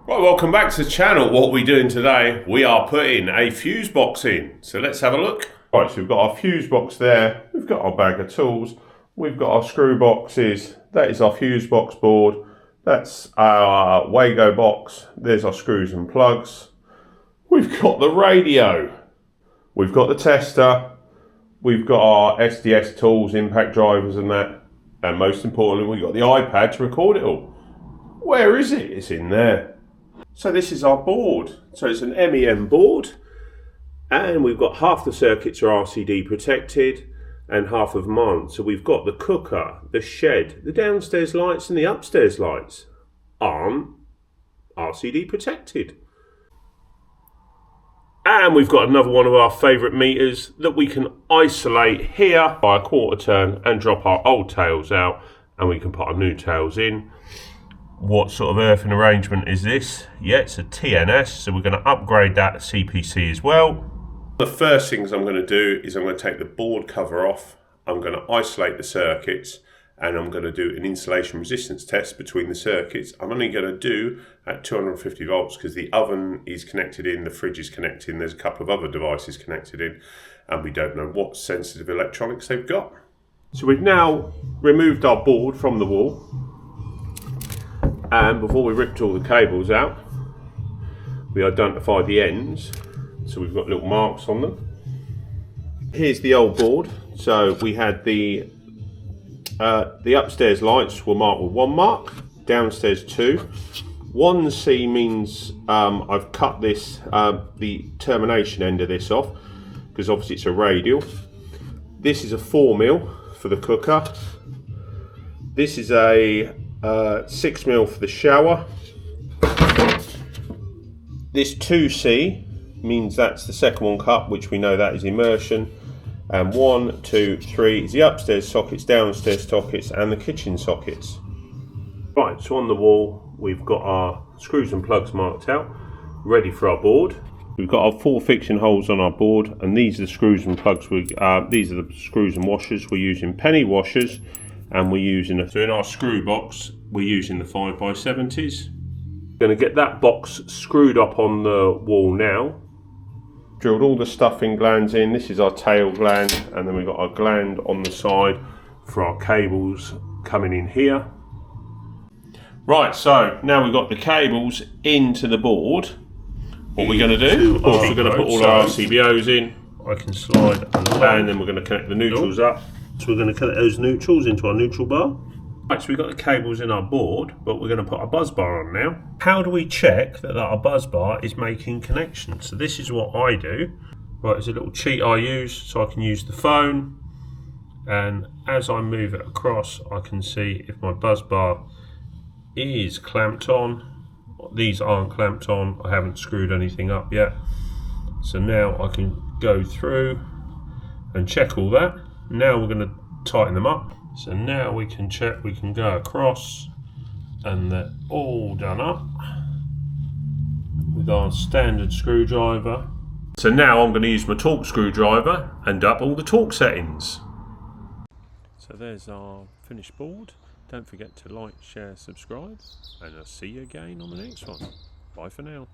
Right, welcome back to the channel. What are we doing today? We are putting a fuse box in. So let's have a look. Right, so we've got our fuse box there. We've got our bag of tools. We've got our screw boxes. That is our fuse box board. That's our Wago box. There's our screws and plugs. We've got the radio. We've got the tester. We've got our SDS tools, impact drivers and that. And most importantly, we've got the iPad to record it all. Where is it? It's in there. So this is our board. So it's an MEM board, and we've got half the circuits are RCD protected and half of them aren't. So we've got the cooker, the shed, the downstairs lights and the upstairs lights aren't RCD protected. And we've got another one of our favourite meters that we can isolate here by a quarter turn and drop our old tails out, and we can put our new tails in. What sort of earthing arrangement is this? Yeah, it's a TNS, so we're going to upgrade that to CPC as well. The first things I'm going to do is I'm going to take the board cover off, I'm going to isolate the circuits, and I'm going to do an insulation resistance test between the circuits. I'm only going to do at 250 volts because the oven is connected in, the fridge is connected in, there's a couple of other devices connected in, and we don't know what sensitive electronics they've got. So we've now removed our board from the wall. And before we ripped all the cables out, we identified the ends, so we've got little marks on them. Here's the old board. So we had the upstairs lights were marked with 1 mark, downstairs 2. 1C means I've cut this, the termination end of this off, because obviously it's a radial. This is a 4mm for the cooker. This is a 6mm for the shower. This 2C means that's the second one cut, which we know that is immersion. And 1, 2, 3 is the upstairs sockets, downstairs sockets, and the kitchen sockets. Right, so on the wall we've got our screws and plugs marked out, ready for our board. We've got our 4 fixing holes on our board, and these are the screws and plugs. These are the screws and washers. We're using penny washers. And we're using so in our screw box, we're using the 5x70s. Going to get that box screwed up on the wall now. Drilled all the stuffing glands in. This is our tail gland, and then we've got our gland on the side for our cables coming in here. Right, so now we've got the cables into the board. What we're going to do, of course, we're going to put all our RCBOs in. I can slide and then we're going to connect the neutrals up. So we're going to connect those neutrals into our neutral bar. Right, so we've got the cables in our board, but we're going to put our buzz bar on now. How do we check that our buzz bar is making connections? So this is what I do. Right, there's a little cheat I use, so I can use the phone, and as I move it across, I can see if my buzz bar is clamped on. These aren't clamped on. I haven't screwed anything up yet. So now I can go through and check all that. Now we're going to tighten them up. So now we can check, we can go across, and they're all done up with our standard screwdriver. So now I'm going to use my torque screwdriver and up all the torque settings. So there's our finished board. Don't forget to like, share, subscribe, and I'll see you again on the next one. Bye for now.